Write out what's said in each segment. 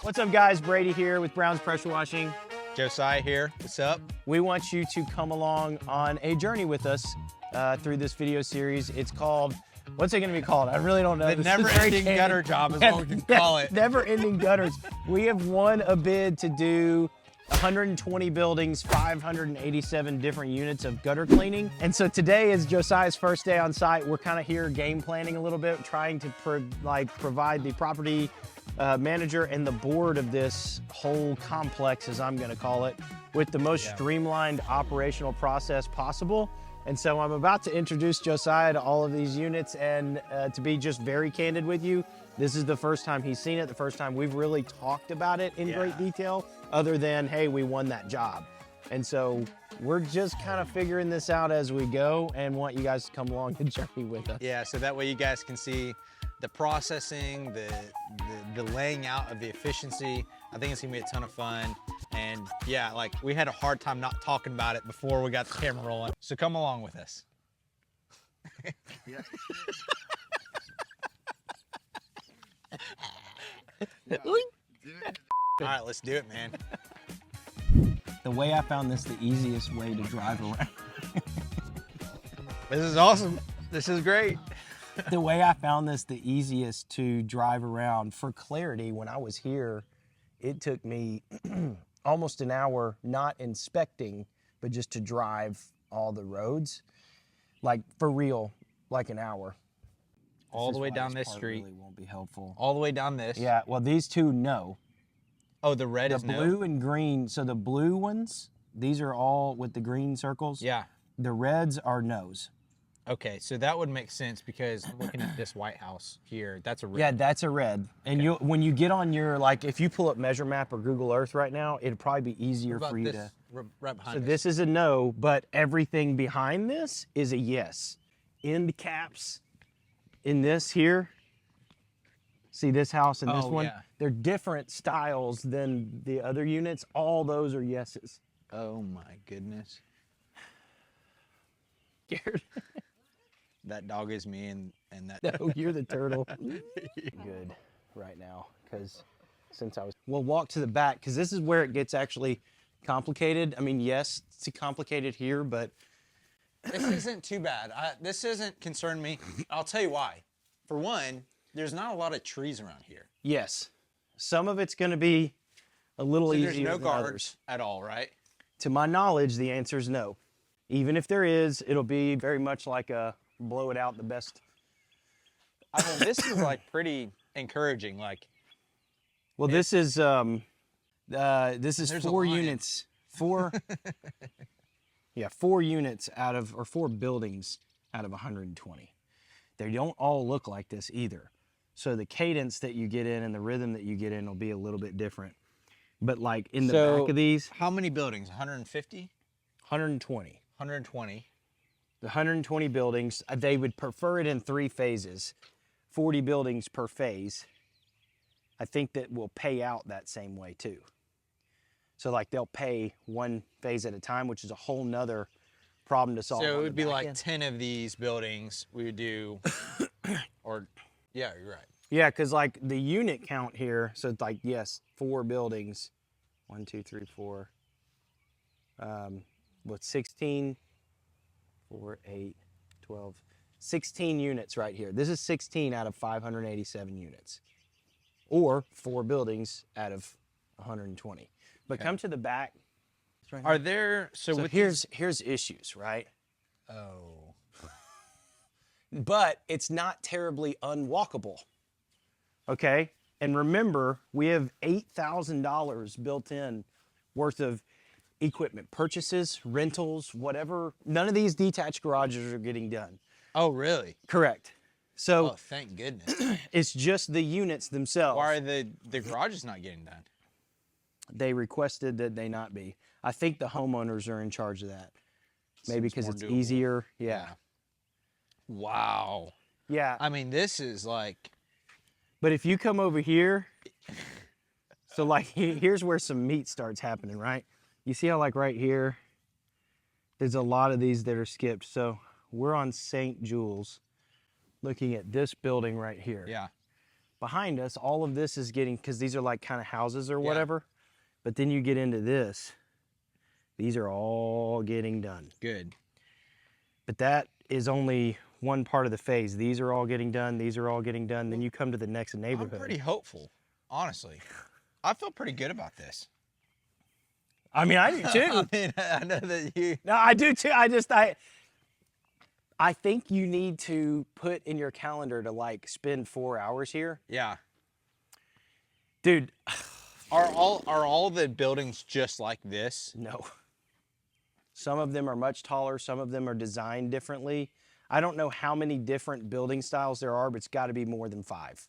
What's up, guys? Brady here with Brown's Pressure Washing. Josiah here. What's up? We want you to come along on a journey with us through this video series. It's called, what's it going to be called? I really don't know. The never-ending gutter job is what we can call it. Never-ending gutters. We have won a bid to do 120 buildings, 587 different units of gutter cleaning. And so today is Josiah's first day on site. We're kind of here game planning a little bit, trying to provide the property manager and the board of this whole complex, as I'm gonna call it, with the most streamlined operational process possible. And so I'm about to introduce Josiah to all of these units, and to be just very candid with you, this is the first time he's seen it, the first time we've really talked about it in great detail, other than, hey, we won that job. And so we're just kind of figuring this out as we go and want you guys to come along and journey with us. Yeah, so that way you guys can see the processing, the laying out of the efficiency. I think it's gonna be a ton of fun. And yeah, like we had a hard time not talking about it before we got the camera rolling. So come along with us. All right, let's do it, man. The way I found this the easiest way to drive around. This is awesome. This is great. The way I found this the easiest to drive around, for clarity, when I was here, it took me almost an hour, not inspecting, but just to drive all the roads. Like, for real, like an hour. All the way down this street. Really won't be helpful. All the way down this. Yeah, well, these two, no. Oh, the red is no? The blue and green, so the blue ones, these are all with the green circles. Yeah. The reds are no's. Okay, so that would make sense because I'm looking at this White House here. That's a red. Yeah, that's a red. And you, when you get on your, like, if you pull up Measure Map or Google Earth right now, it'd probably be easier for you to. Right behind So us. this is a no, but everything behind this is a yes. End caps in this here. See this house and this one? Yeah. They're different styles than the other units. All those are yeses. Oh my goodness. Scared. That dog is me and that. No, you're the turtle. Good right now, because since I was, we'll walk to the back, because this is where it gets actually complicated. I mean, yes, it's complicated here, but This isn't too bad. This doesn't concern me. I'll tell you why. For one, there's not a lot of trees around here. yes, some of it's going to be a little So easier there's no than guards others. at all, right? To my knowledge, the answer is no. Even if there is, it'll be very much like a blow it out the best. I mean, this is like pretty encouraging. Like, Well, this is There's a 4 lion. units. 4 Yeah, 4 units out of, or 4 buildings out of 120. They don't all look like this either. So the cadence that you get in and the rhythm that you get in will be a little bit different. But like in the back of these, how many buildings? 150? 120. 120. The 120 buildings, they would prefer it in 3 phases, 40 buildings per phase. I think that will pay out that same way too. So like they'll pay 1 phase at a time, which is a whole nother problem to solve. So it on would the be back like end. 10 of these buildings we would do, or, yeah, you're right. Yeah, because like the unit count here, so it's like, yes, 4 buildings, 1, 2, 3, 4, with 16, 4, 8, 12, 16 units right here. This is 16 out of 587 units, or 4 buildings out of 120. But come to the back. Right Are there, so with here's issues, right? oh, But it's not terribly unwalkable. Okay? And remember, we have $8,000 built in worth of equipment purchases, rentals, whatever. None of these detached garages are getting done. oh, really? Correct. So Oh, thank goodness. it's just the units themselves. Why are the garages not getting done? They requested that they not be. I think the homeowners are in charge of that. Maybe Seems because more it's doable. easier. Yeah. Wow. Yeah. I mean, this is like, But if you come over here, so like here's where some meat starts happening, right? You see how like right here, there's a lot of these that are skipped. So we're on St. Jules looking at this building right here. yeah. behind us, all of this is getting, because these are like kind of houses or whatever, but then you get into this, these are all getting done. Good. But that is only one part of the phase. These are all getting done, these are all getting done, then you come to the next neighborhood. I'm pretty hopeful, honestly. I feel pretty good about this. I mean, I do too. I mean, I know that you... No, I do too. I think you need to put in your calendar to like spend 4 hours here. Yeah. Dude. Are all the buildings just like this? No. Some of them are much taller. Some of them are designed differently. I don't know how many different building styles there are, but it's got to be more than 5.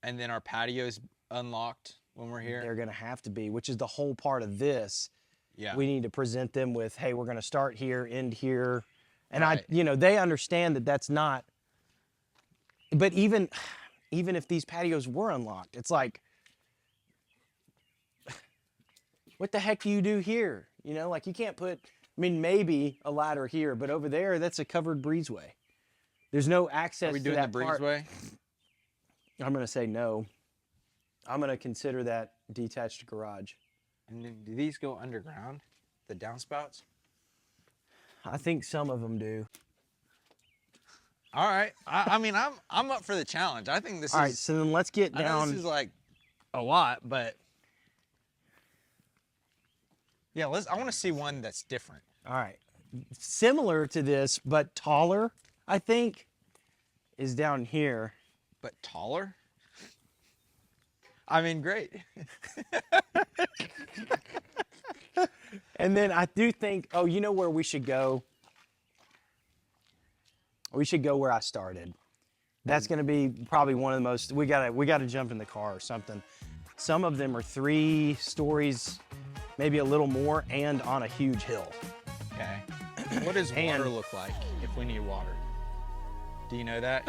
And then our patio's unlocked when we're here? They're going to have to be, which is the whole part of this. Yeah. We need to present them with, hey, we're going to start here, end here. And right. they understand that that's not, but even if these patios were unlocked, it's like, what the heck do you do here? You know, like you can't put, I mean, maybe a ladder here, but over there, that's a covered breezeway. There's no access to that part. Are we doing the breezeway? I'm going to say no. I'm going to consider that detached garage. And then do these go underground, the downspouts? I think some of them do. All right. I mean, I'm up for the challenge. I think this All right, so then let's get down. I know this is like a lot, but yeah, I want to see one that's different. All right. Similar to this, but taller, I think, is down here. But taller? I mean, great. And then I do think, oh, you know where we should go? We should go where I started. That's going to be probably one of the most, we gotta jump in the car or something. Some of them are 3 stories, maybe a little more, and on a huge hill. Okay. What does water look like if we need water? Do you know that?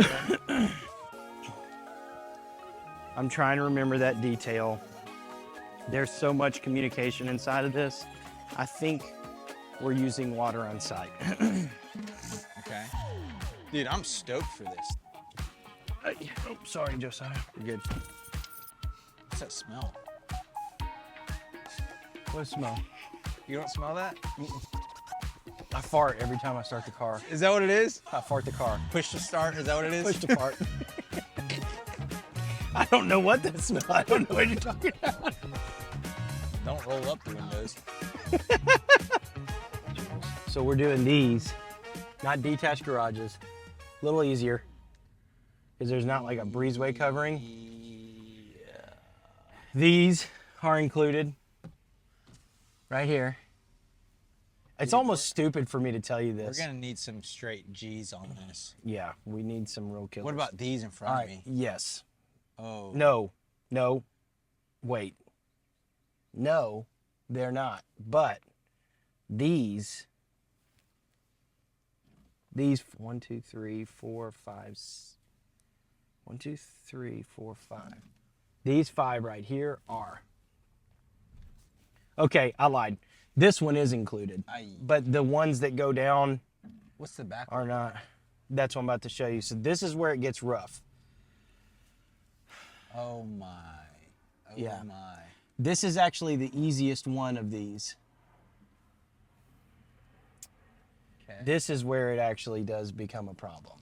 I'm trying to remember that detail. There's so much communication inside of this. I think we're using water on site. Okay. Dude, I'm stoked for this. Oh, sorry, Josiah. You're good. What's that smell? What smell? You don't smell that? I fart every time I start the car. Is that what it is? I fart the car. Push to start, is that what it is? Push to fart. I don't know what that smell. I don't know what you're talking about. Don't roll up the windows. So we're doing these, not detached garages. A little easier, because there's not like a breezeway covering. Yeah. These are included right here. It's almost stupid for me to tell you this. We're gonna need some straight G's on this. Yeah, we need some real killers. What about these in front of me? Yes. Oh. No, wait. No, they're not. But these 1, 2, 3, 4, 5, 1, 2, 3, 4, 5. These 5 right here are. Okay, I lied. This one is included, but the ones that go down What's the back are not. That's what I'm about to show you. So this is where it gets rough. Oh my. Oh Yeah. my. This is actually the easiest one of these. Okay. This is where it actually does become a problem.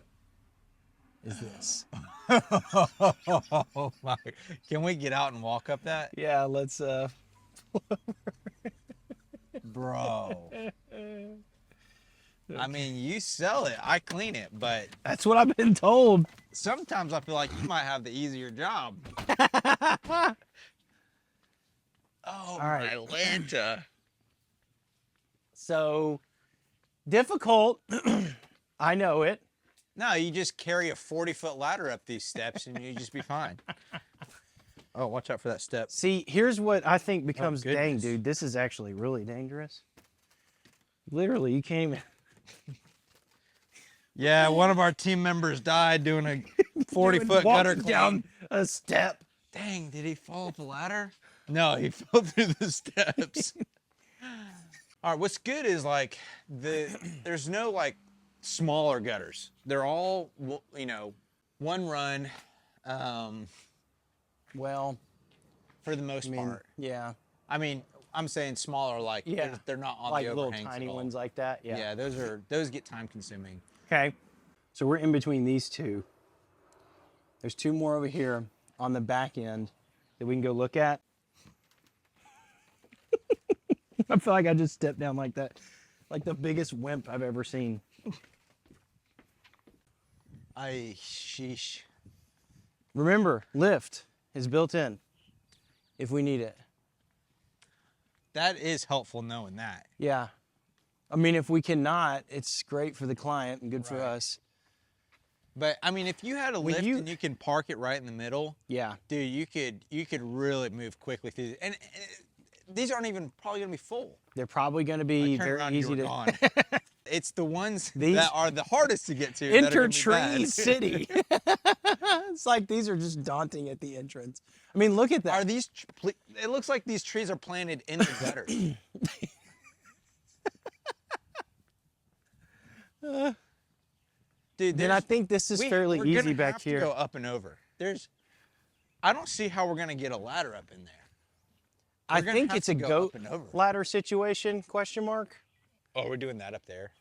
Is this. Oh my. Can we get out and walk up that? Yeah, let's Bro. I mean, you sell it, I clean it, but That's what I've been told. sometimes I feel like you might have the easier job. Oh, All right. my Lanta. So difficult. I know it. No, you just carry a 40-foot ladder up these steps and you just be fine. Oh, watch out for that step. See, here's what I think becomes dang, goodness. dude. This is actually really dangerous. Literally, you can't even. Yeah, one of our team members died doing a 40-foot walk gutter down a step. Dang, did he fall up the ladder? No, he fell through the steps. All right, what's good is like there's no like smaller gutters. They're all, you know, one run, Well, for the most part. yeah. I mean, I'm saying smaller, like Yeah. they're not on Like the little overhangs tiny at all. ones like that. Yeah. Yeah, those get time consuming. Okay. So we're in between these two. There's two more over here on the back end that we can go look at. I feel like I just stepped down like that. Like the biggest wimp I've ever seen. Sheesh. Remember, lift is built in if we need it. That is helpful knowing that. Yeah. I mean, if we cannot, it's great for the client and good for Right. us. But I mean, if you had a When lift you- and you can park it right in the middle, Yeah. dude, you could really move quickly through. And these aren't even probably gonna be full. They're probably going to be Turn very around, easy you're to gone. It's the ones These- that are the hardest to get to. that are enter gonna be bad. tree city. It's like these are just daunting at the entrance. I mean, look at that. Are these? It looks like these trees are planted in the gutter. Dude, Then I think this is fairly we're easy gonna back have here. To go up and over. I don't see how we're gonna get a ladder up in there. I We're gonna think have it's to a go goat up and over. ladder situation, question mark. Oh, we're doing that up there.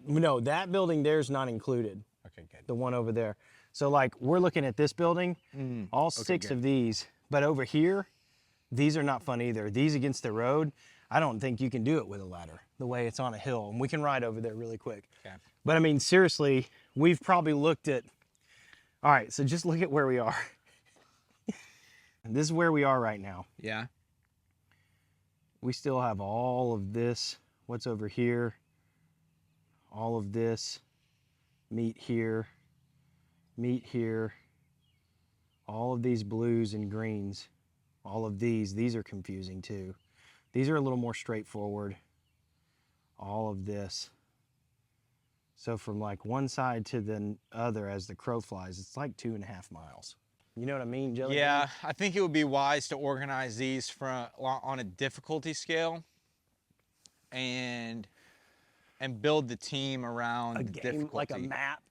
No, that building there is not included, Okay, good. the one over there. So like we're looking at this building, all six good. of these, but over here, these are not fun either. These against the road, I don't think you can do it with a ladder, the way it's on a hill. And we can ride over there really quick. Okay. But I mean, seriously, we've probably looked at, all right, so just look at where we are. This is where we are right now. Yeah. We still have all of this, what's over here, all of this, meet here, all of these blues and greens, all of these are confusing too. These are a little more straightforward, all of this. So from like one side to the other as the crow flies, it's like 2.5 miles. You know what I mean, Jelly? Yeah, I think it would be wise to organize these on a difficulty scale and build the team around A the game, difficulty. like a map.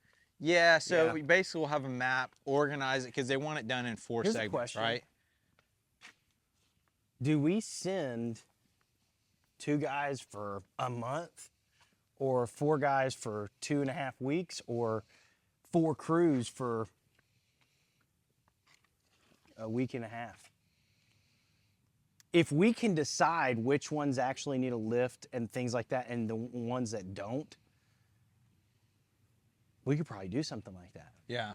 Yeah, so Yeah. we basically will have a map, organize it, because they want it done in 4 Here's a segments, question. right? Do we send 2 guys for a month or 4 guys for 2.5 weeks or 4 crews for a week and a half? If we can decide which ones actually need a lift and things like that and the ones that don't, we could probably do something like that. Yeah.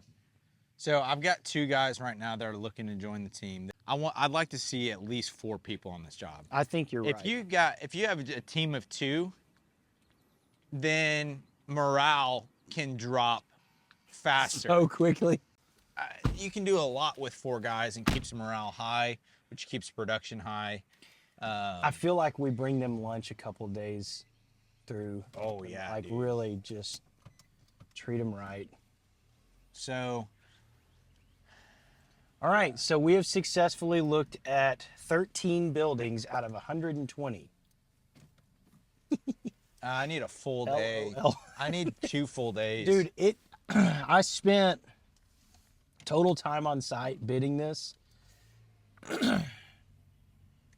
So I've got 2 guys right now that are looking to join the team. I'd like to see at least 4 people on this job. I think you're right. If you have a team of 2, then morale can drop faster. So quickly. You can do a lot with 4 guys and keeps morale high, which keeps production high. I feel like we bring them lunch a couple days through. Oh, yeah, Like dude. really just treat them right. So All right, so we have successfully looked at 13 buildings out of 120. I need a full day. LOL. I need 2 full days. Dude, I spent total time on site bidding this,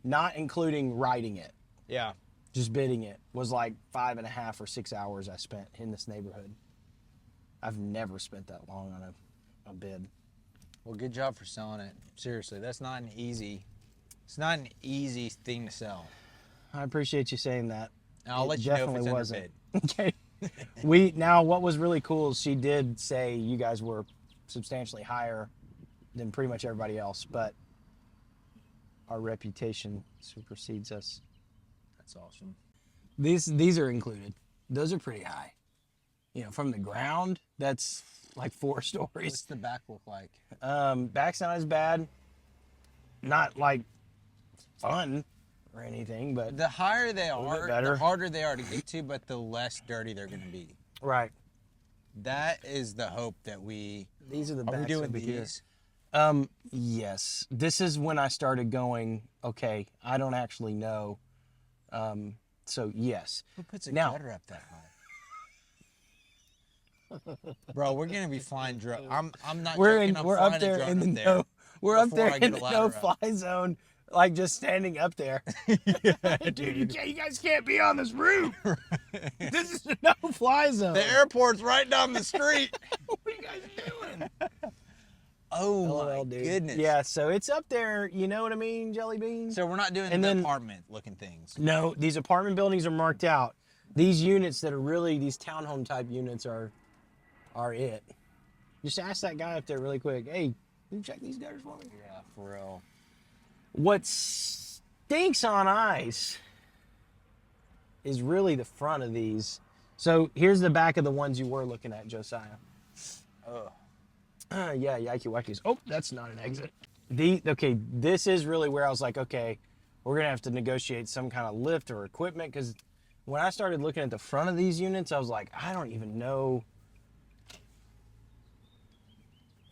not including writing it, Yeah. just bidding it, was like 5.5 or 6 hours I spent in this neighborhood. I've never spent that long on a bid. Well, good job for selling it. Seriously, it's not an easy thing to sell. I appreciate you saying that. And I'll It let you know if definitely it's wasn't. underbid. Okay. Now what was really cool is she did say you guys were substantially higher than pretty much everybody else, but our reputation supersedes us. That's awesome. These are included. Those are pretty high. You know, from the ground, that's like 4 What's stories. the back look like? Back's not as bad. Not like fun or anything, but The higher they little bit are, better. the harder they are to get to, but the less dirty they're going to be. right. That is the hope that we... These are the Are we backs doing over here. these? Yes. This is when I started going, okay, I don't actually know. So yes. Who puts a Now- gutter up that high? Bro, we're gonna be flying drone. I'm not We're joking. in. I'm We're flying up there a drone in the up there. We're up before there I in get the a ladder up. no-fly zone, like just standing up there. Yeah, Dude, you guys can't be on this roof. This is a no-fly zone. The airport's right down the street. What are you guys doing? Oh LOL, my dude. goodness. Yeah, so it's up there. You know what I mean, Jelly Bean? So we're not doing And the then- apartment-looking things. No, these apartment buildings are marked out. These units that are really these townhome type units are it. Just ask that guy up there really quick. Hey, can you check these gutters for me? Yeah, for real. What stinks on ice is really the front of these. So here's the back of the ones you were looking at, Josiah. Oh. Yeah, yikey wackies. Oh, that's not an exit. Okay, this is really where I was like, okay, we're gonna have to negotiate some kind of lift or equipment, because when I started looking at the front of these units, I was like, I don't even know.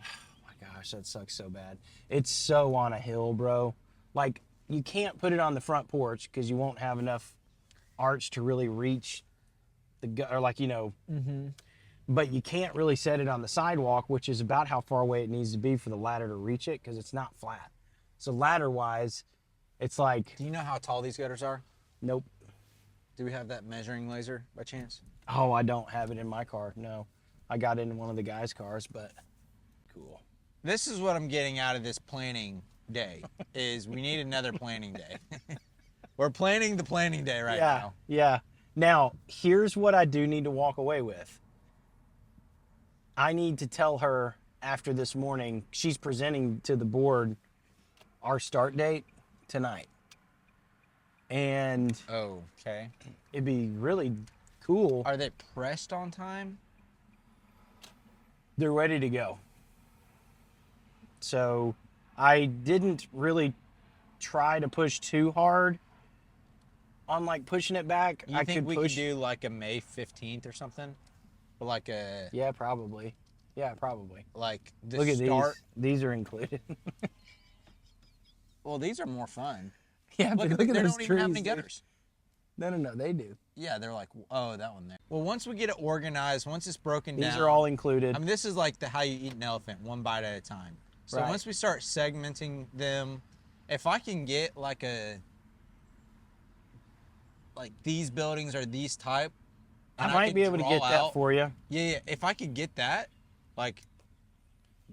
Oh my gosh, that sucks so bad. It's so on a hill, bro. Like, you can't put it on the front porch because you won't have enough arch to really reach or like, you know, but you can't really set it on the sidewalk, which is about how far away it needs to be for the ladder to reach it, because it's not flat. So ladder wise, it's like, Do you know how tall these gutters are? nope. Do we have that measuring laser by chance? Oh, I don't have it in my car. No, I got it in one of the guys' cars, but cool. This is what I'm getting out of this planning day, is we need another planning day. We're planning the planning day right Yeah, now. yeah. Now, here's what I do need to walk away with. I need to tell her after this morning, she's presenting to the board our start date tonight. And Oh, okay. it'd be really cool. Are they pressed on time? They're ready to go. So I didn't really try to push too hard on like pushing it back. You I think could we push. could do like a May 15th or something? Or like a Yeah, probably. Yeah, probably. like the Look at start. these. These are included. Well, these are more fun. Yeah, but look at they those don't even have trees, any dude. gutters. No, they do. Yeah, they're like, oh, that one there. Well, once we get it organized, once it's broken down. These are all included. I mean, this is like the how you eat an elephant, one bite at a time. So Right. once we start segmenting them, if I can get like these buildings are these type, I and might could be able to draw get that out- for you. Yeah. If I could get that, like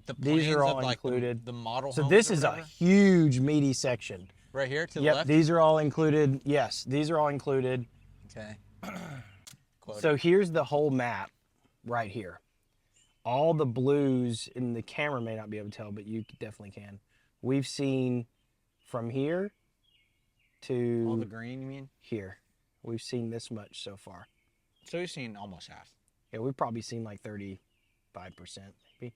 the These plans are all of like included. the model. So homes this or is a whatever. huge meaty section. Right here to the Yep, left. these are all included. Yes, these are all included. Okay. Quote. So here's the whole map right here. All the blues, and the camera may not be able to tell, but you definitely can. We've seen from here to all the green, you mean? here. We've seen this much so far. So you've seen almost half. Yeah, we've probably seen like 35% maybe.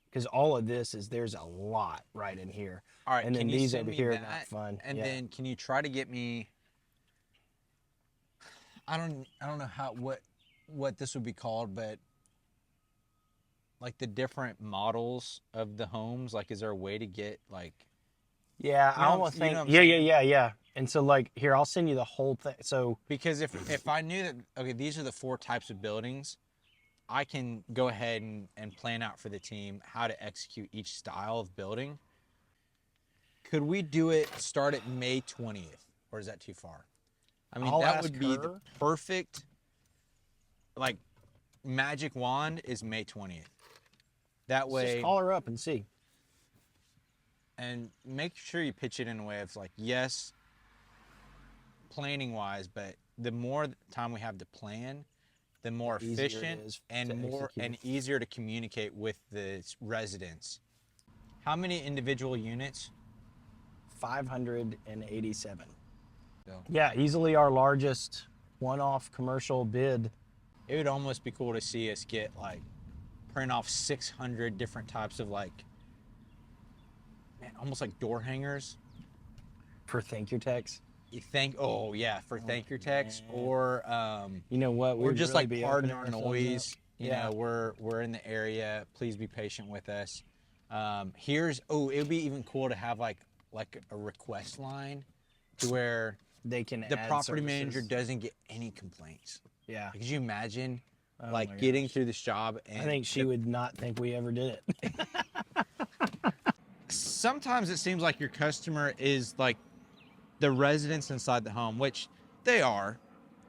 Because all of this is, there's a lot right in here. All right. And then can you these send over me here are that? not fun. And Yeah. then can you try to get me? I don't know what this would be called, but like the different models of the homes. Like, is there a way to get like? Yeah, You I know almost what I'm think. Yeah. saying? And so like here, I'll send you the whole thing. So Because if I knew that, okay, these are the 4 types of buildings, I can go ahead and plan out for the team how to execute each style of building. Could we do it, start at May 20th, or is that too far? I mean, I'll that ask would be the her. perfect, like, magic wand is May 20th. That way, just call her up and see. and make sure you pitch it in a way of like, yes, planning wise, but the more time we have to plan, the more The easier it efficient is and to more execute. and easier to communicate with the residents. How many individual units? 587. No. Yeah, easily our largest one-off commercial bid. It would almost be cool to see us get like print off 600 different types of like, man, almost like door hangers. For Thank Your Text. You think, oh yeah, for thank your text, man. or You know what? we're We'd just really like be pardon opening our ourselves noise. up. You Yeah. know, we're in the area. Please be patient with us. It would be even cool to have like a request line to where They can the add property manager services. doesn't get any complaints. Yeah. Could you imagine Oh like my getting gosh. through this job. And I think she would not think we ever did it. sometimes it seems like your customer is like the residents inside the home, which they are,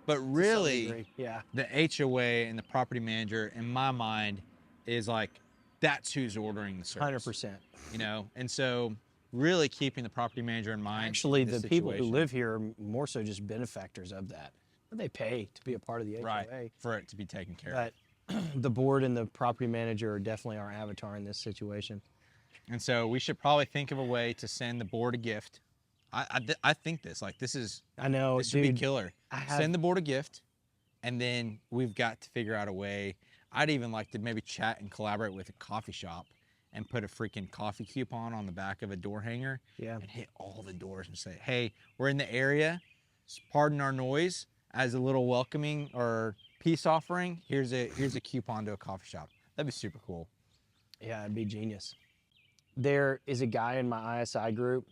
but To some really degree, yeah. the HOA and the property manager, in my mind, is like, that's who's ordering the service. 100%. You know, and so really keeping the property manager in mind. Actually, in this the people who situation. live here are more so just benefactors of that. They pay to be a part of the HOA. Right, for it to be taken care of. But the board and the property manager are definitely our avatar in this situation. And so we should probably think of a way to send the board a gift. I think this is I know, this would dude, be killer. Send the board a gift, and then we've got to figure out a way. I'd even like to maybe chat and collaborate with a coffee shop and put a freaking coffee coupon on the back of a door hanger. Yeah. And hit all the doors and say, hey, we're in the area. Pardon our noise. As a little welcoming or peace offering, here's a coupon to a coffee shop. That'd be super cool. Yeah, it'd be genius. There is a guy in my ISI group.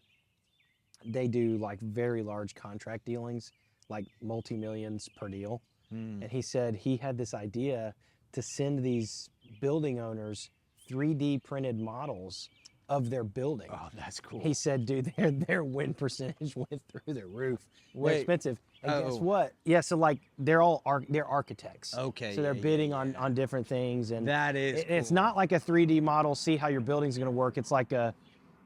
They do like very large contract dealings, like multi-millions per deal. And he said he had this idea to send these building owners 3D printed models of their building. Oh, that's cool. He said, dude, their win percentage went through the roof. They're Wait. expensive. And guess what? Yeah, so like they're architects. Okay, So they're yeah, bidding yeah. on different things, and That is it's cool. not like a 3D model. See how your building's going to work. It's like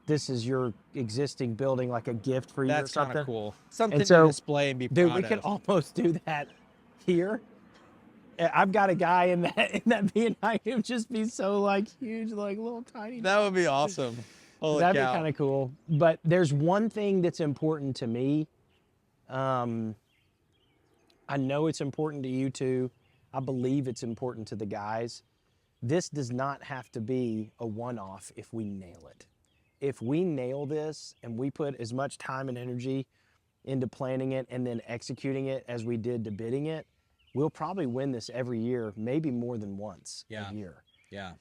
this is your existing building, like a gift for you. That's or something. kind of cool. Something And so, to display and be Dude, proud we could of. almost do that here. I've got a guy in that B&I who would just be so like huge, like little tiny. That would be awesome. Holy That'd cow. be kind of cool. But there's one thing that's important to me. I know it's important to you too. I believe it's important to the guys. This does not have to be a one-off if we nail it. If we nail this and we put as much time and energy into planning it and then executing it as we did to bidding it, we'll probably win this every year, maybe more than once a year. Yeah.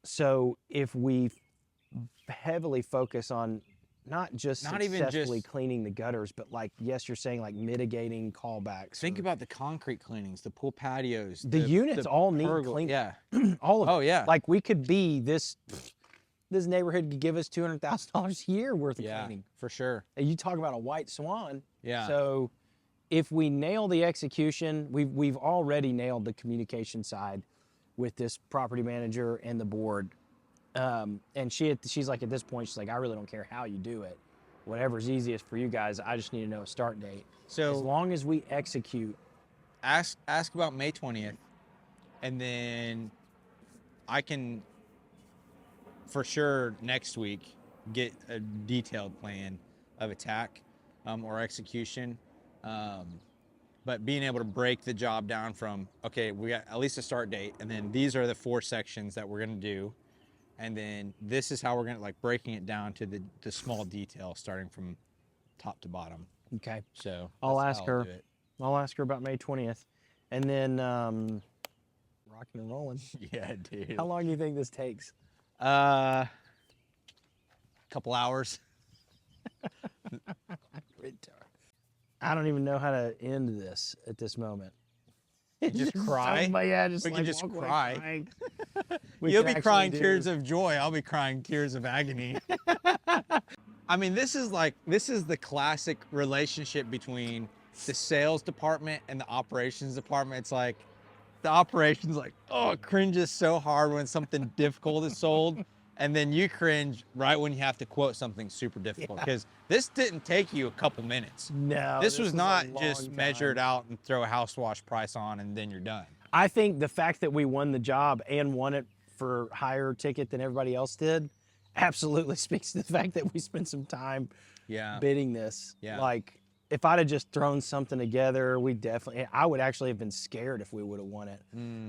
So if we heavily focus on not even successfully just cleaning the gutters, but like, yes, you're saying like mitigating callbacks. Think about the concrete cleanings, the pool patios. The units all need clean. Yeah. All of it. Oh, yeah. Like we could be this neighborhood could give us $200,000 a year worth of cleaning. For sure. And you talk about a white swan. Yeah. So if we nail the execution, we've already nailed the communication side with this property manager and the board. And she's like, at this point, she's like, I really don't care how you do it. Whatever's easiest for you guys, I just need to know a start date. So as long as we execute. Ask about May 20th, and then I can, for sure, next week, get a detailed plan of attack or execution. But being able to break the job down from, okay, we got at least a start date, and then these are the 4 sections that we're going to do. And then this is how we're going to, like, breaking it down to the small detail, starting from top to bottom. Okay. So I'll that's ask how I'll her. do it. I'll ask her about May 20th. And then rocking and rolling. Yeah, dude. How long do you think this takes? Couple hours. I don't even know how to end this at this moment. Just cry? Yeah, just We can like just walk away cry. crying. You'll be crying tears of joy. I'll be crying tears of agony. I mean, this is the classic relationship between the sales department and the operations department. It's like the operations like, oh, it cringes so hard when something difficult is sold. And then you cringe right when you have to quote something super difficult. Because this didn't take you a couple minutes. No. This was a not long just time. measured out and throw a house wash price on and then you're done. I think the fact that we won the job and won it for higher ticket than everybody else did absolutely speaks to the fact that we spent some time bidding this. Yeah. Like, if I'd have just thrown something together, I would actually have been scared if we would have won it.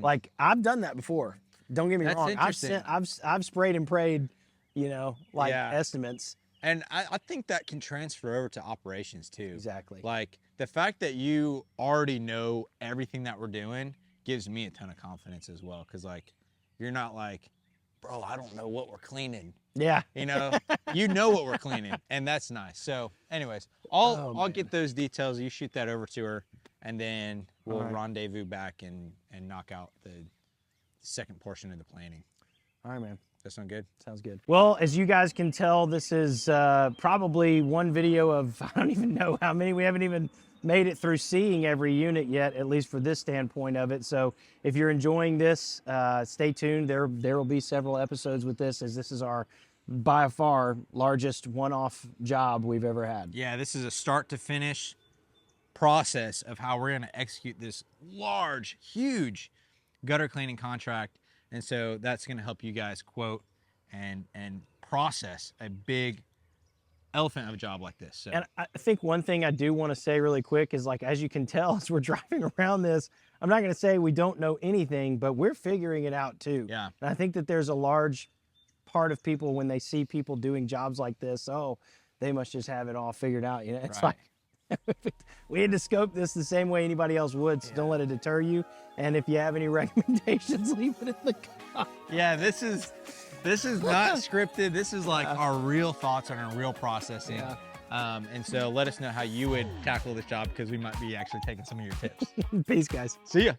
Like, I've done that before. Don't get me wrong. Interesting. I've sprayed and prayed, estimates. And I think that can transfer over to operations too. Exactly. Like the fact that you already know everything that we're doing gives me a ton of confidence as well. Cause like, you're not like, bro, I don't know what we're cleaning. Yeah. You know what we're cleaning, and that's nice. So anyways, I'll get those details. You shoot that over to her, and then we'll All right. rendezvous back and knock out the second portion of the planning. All right, man. That sound good? Sounds good. Well, as you guys can tell, this is probably one video of, I don't even know how many. We haven't even made it through seeing every unit yet, at least for this standpoint of it. So if you're enjoying this, stay tuned. There will be several episodes with this, as this is our, by far, largest one-off job we've ever had. Yeah, this is a start to finish process of how we're gonna execute this large, huge gutter cleaning contract. And so that's gonna help you guys quote and process a big elephant of a job like this. So. And I think one thing I do want to say really quick is, like, as you can tell, as we're driving around this, I'm not going to say we don't know anything, but we're figuring it out too. Yeah. And I think that there's a large part of people when they see people doing jobs like this, oh, they must just have it all figured out. You know, it's Right. like, we had to scope this the same way anybody else would, so don't let it deter you. And if you have any recommendations, leave it in the comments. Yeah, this is not scripted. This is like our real thoughts on our real processing. Yeah. And so let us know how you would tackle this job, because we might be actually taking some of your tips. Peace, guys. See ya.